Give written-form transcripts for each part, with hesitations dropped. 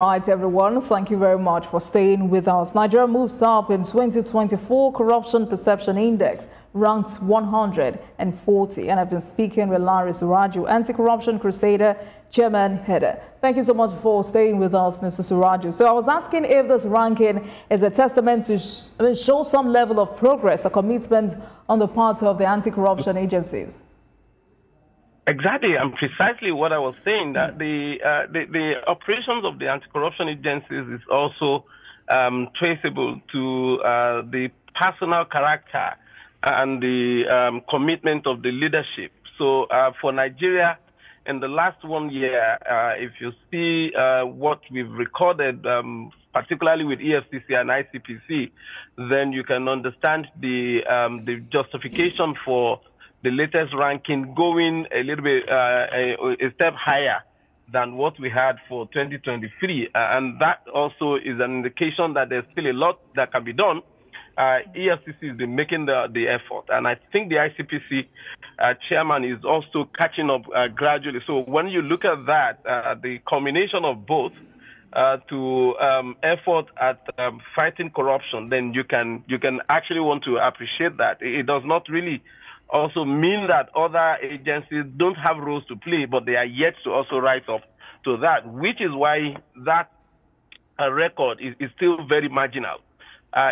Right, everyone, thank you very much for staying with us. Nigeria moves up in 2024 Corruption Perception Index, ranked 140. And I've been speaking with Larry Suraju, Anti-Corruption Crusader, Chairman Header. Thank you so much for staying with us, Mr. Suraju. So I was asking if this ranking is a testament to show some level of progress or commitment on the part of the anti-corruption agencies. Exactly, and precisely what I was saying, that the operations of the anti-corruption agencies is also traceable to the personal character and the commitment of the leadership. So for Nigeria, in the last 1 year, if you see what we've recorded, particularly with EFCC and ICPC, then you can understand the justification for the latest ranking going a little bit a step higher than what we had for 2023. And that also is an indication that there's still a lot that can be done. EFCC has been making the effort. And I think the ICPC chairman is also catching up gradually. So when you look at that, the combination of both to effort at fighting corruption, then you can actually want to appreciate that. It does not really also mean that other agencies don't have roles to play, but they are yet to also rise up to that, which is why that record is still very marginal.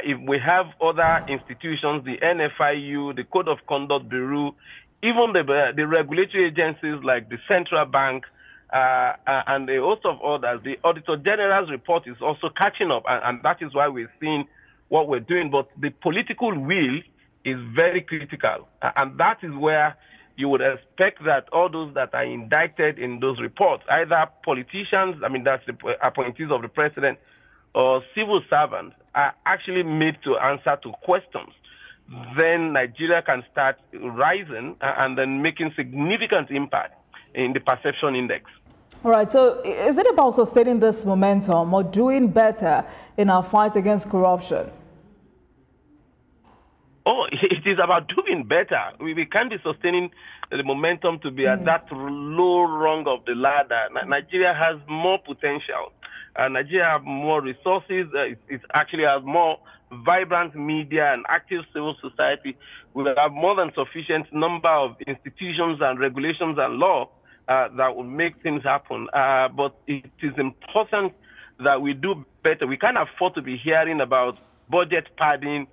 If we have other institutions, the NFIU, the Code of Conduct Bureau, even the regulatory agencies like the Central Bank and a host of others, the Auditor General's report is also catching up, and that is why we're seeing what we're doing. But the political will is very critical, and that is where you would expect that all those that are indicted in those reports, either politicians, I mean that's the appointees of the president, or civil servants, are actually made to answer to questions. Then Nigeria can start rising and then making significant impact in the perception index. All right, so is it about sustaining this momentum or doing better in our fight against corruption? Oh, it is about doing better. We can't be sustaining the momentum to be at that low rung of the ladder. Nigeria has more potential. Nigeria has more resources. It actually has more vibrant media and active civil society. We have more than sufficient number of institutions and regulations and law that will make things happen. But it is important that we do better. We can't afford to be hearing about budget padding,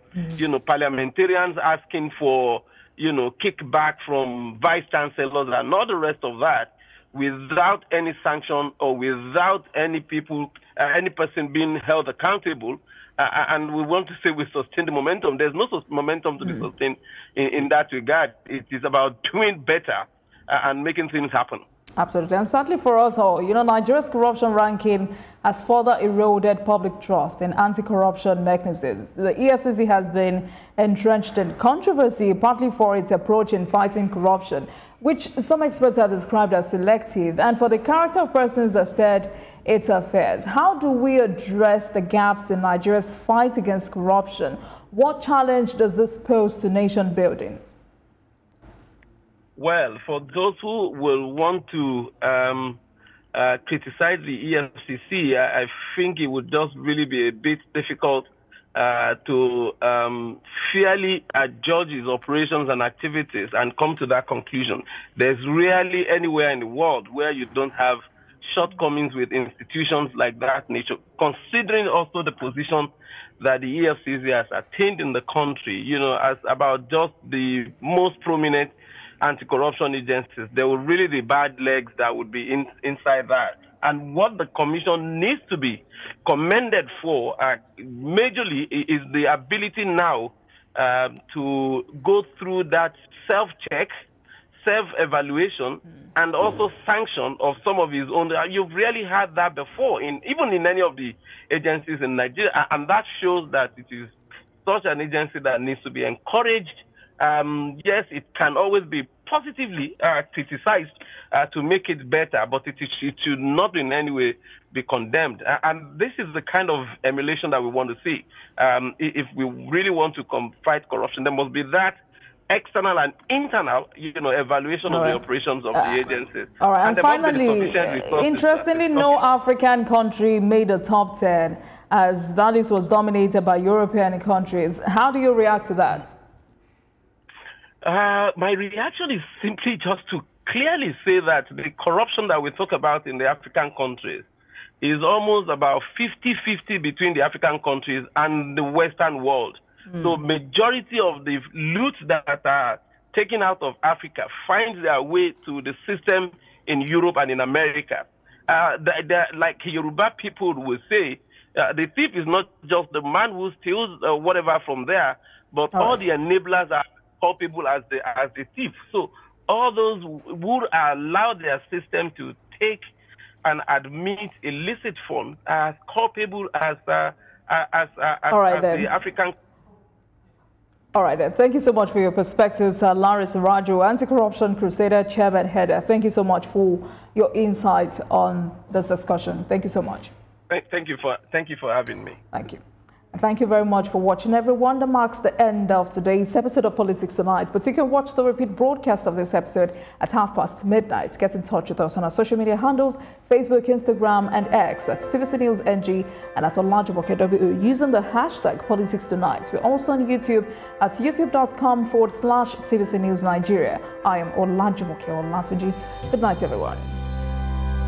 parliamentarians asking for, kickback from vice chancellors and all the rest of that without any sanction or without any person being held accountable. And we want to say we sustain the momentum. There's no momentum to be sustained in that regard. It is about doing better and making things happen. Absolutely. And sadly for us all, Nigeria's corruption ranking has further eroded public trust in anti-corruption mechanisms. The EFCC has been entrenched in controversy, partly for its approach in fighting corruption, which some experts have described as selective, and for the character of persons that steered its affairs. How do we address the gaps in Nigeria's fight against corruption? What challenge does this pose to nation building? Well, for those who will want to criticize the EFCC, I think it would just really be a bit difficult to fairly judge its operations and activities and come to that conclusion. There's rarely anywhere in the world where you don't have shortcomings with institutions like that nature, considering also the position that the EFCC has attained in the country, as about just the most prominent anti-corruption agencies. There will really be bad legs that would be inside that. And what the commission needs to be commended for majorly is the ability now to go through that self-check, self-evaluation, and also sanction of some of his own. You've really had that before, even in any of the agencies in Nigeria, and that shows that it is such an agency that needs to be encouraged. Yes, it can always be positively criticized to make it better, but it should not in any way be condemned. And this is the kind of emulation that we want to see. If we really want to fight corruption, there must be that external and internal, evaluation of the operations of the agencies. All right, and finally, interestingly, no African country made the top 10, as that list was dominated by European countries. How do you react to that? My reaction is simply just to clearly say that the corruption that we talk about in the African countries is almost about 50-50 between the African countries and the Western world. So majority of the loot that are taken out of Africa finds their way to the system in Europe and in America. Like Yoruba people will say, the thief is not just the man who steals whatever from there, but all the enablers are culpable as the thief. So all those who allow their system to take and admit illicit funds are culpable as the African. All right, then. Thank you so much for your perspectives. Larry Sirajo, Anti-Corruption Crusader Chairman Header. Thank you so much for your insight on this discussion. Thank you so much. Thank you for having me. Thank you. And thank you very much for watching, everyone. That marks the end of today's episode of Politics Tonight. But you can watch the repeat broadcast of this episode at midnight. Get in touch with us on our social media handles, Facebook, Instagram, and X at TVC News NG and at Olajumoke WO using the hashtag Politics Tonight. We're also on YouTube at youtube.com/TVC News Nigeria. I am Olajumoke Olatunji. Good night, everyone.